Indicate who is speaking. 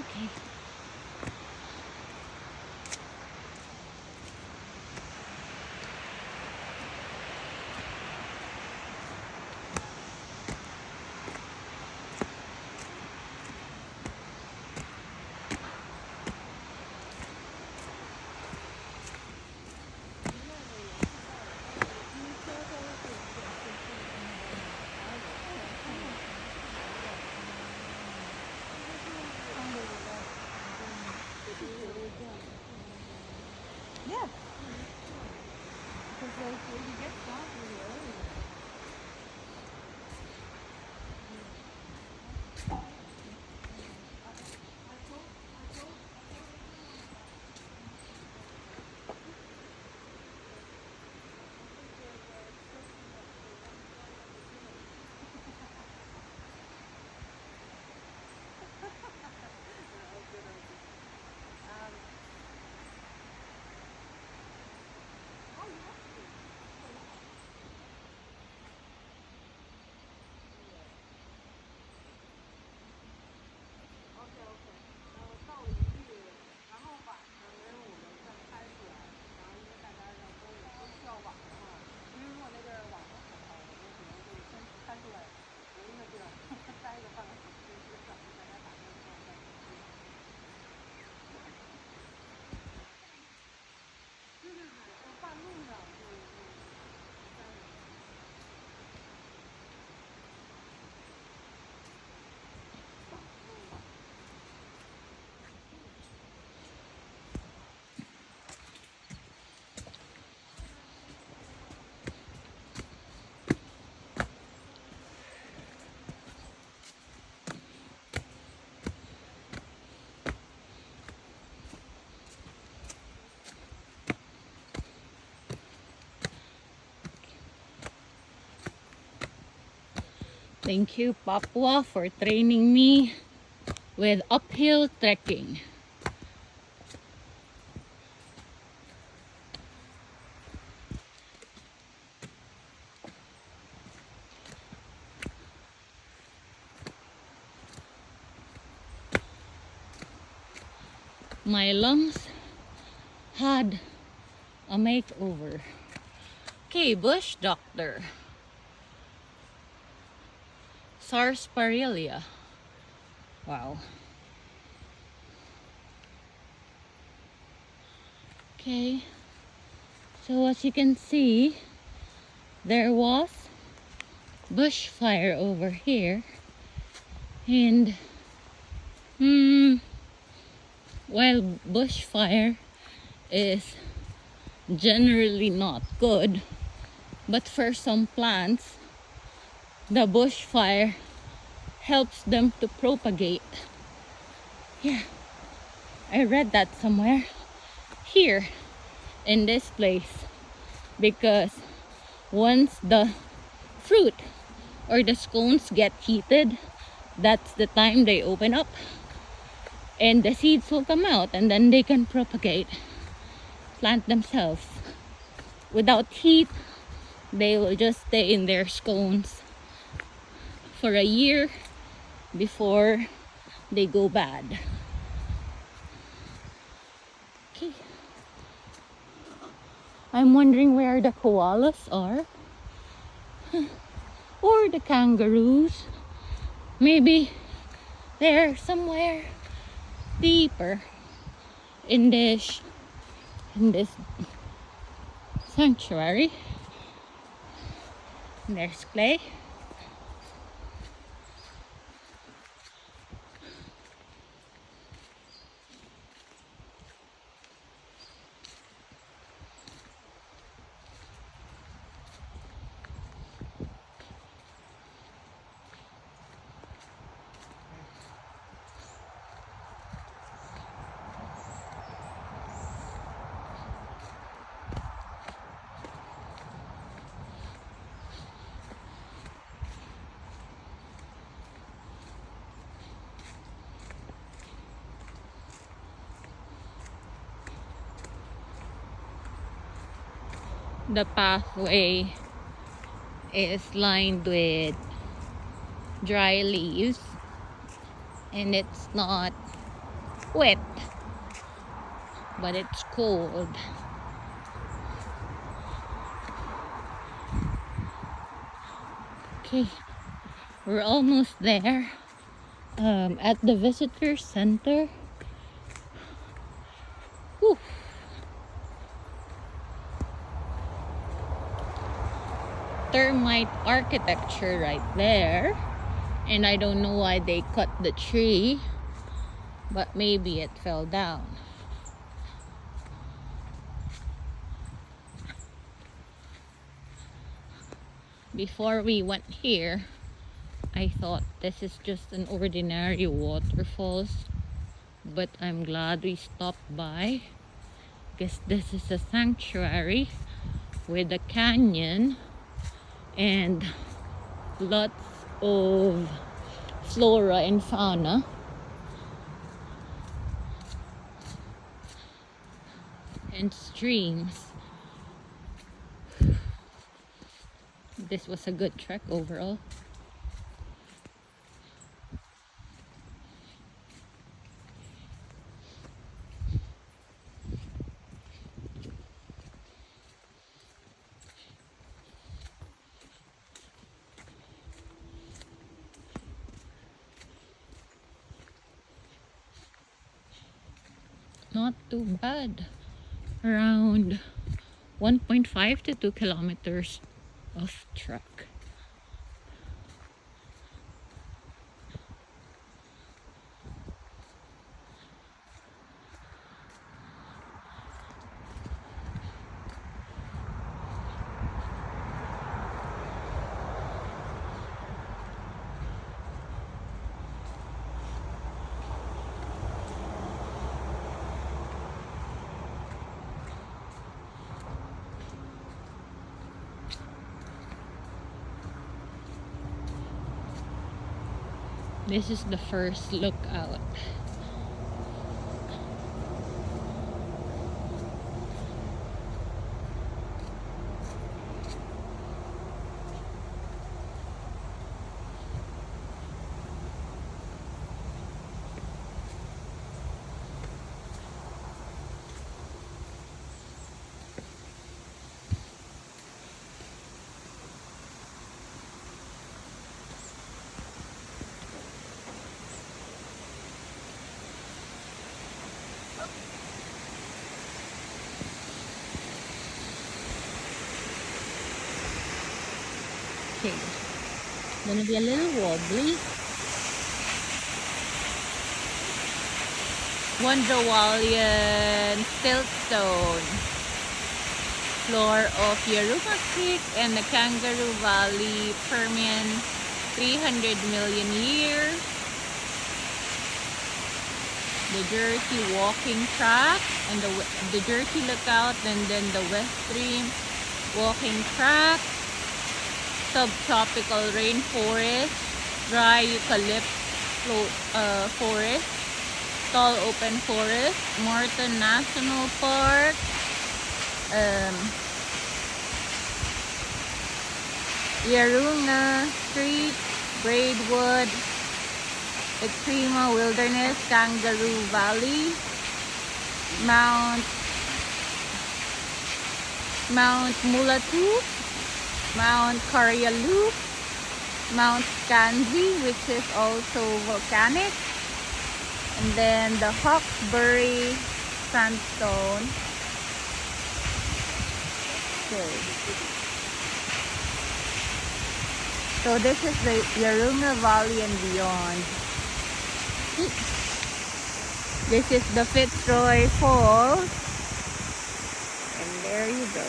Speaker 1: Okay. Yeah. Because like you get stopped really early. Thank you, Papua, for training me with uphill trekking. My lungs had a makeover. Okay, bush doctor. Sarsaparilla. Wow. Okay, so as you can see, there was bushfire over here, and while bushfire is generally not good, but for some plants, the bushfire helps them to propagate. Yeah, I read that somewhere here in this place, because once the fruit or the scones get heated, that's the time they open up and the seeds will come out, and then they can propagate, plant themselves. Without heat, they will just stay in their scones for a year before they go bad. Okay, I'm wondering where the koalas are, or the kangaroos. Maybe they're somewhere deeper in this sanctuary. There's Clay. The pathway is lined with dry leaves, and it's not wet, but it's cold. Okay, we're almost there. At the visitor center. Whew. Termite architecture right there, and I don't know why they cut the tree, but maybe it fell down. Before we went here, I thought this is just an ordinary waterfalls, but I'm glad we stopped by because this is a sanctuary with a canyon and lots of flora and fauna. And streams. This was a good trek overall. Not too bad. Around 1.5 to 2 kilometers of trek. This is the first lookout. Okay, gonna be a little wobbly. Wonderwallian siltstone floor of Yaruma Creek and the Kangaroo Valley Permian 300 million years. The Jersey walking track and the Jersey lookout, and then the West Stream walking track. Subtropical rainforest, dry eucalyptus forest, tall open forest, Morton National Park, Yarunga Street, Braidwood, Extrema Wilderness, Kangaroo Valley, Mount Mulatu, Mount Karyalu, Mount Kanzi, which is also volcanic, and then the Hawkesbury Sandstone. Okay. So this is the Yarunga Valley and beyond. This is the Fitzroy Falls, and there you go.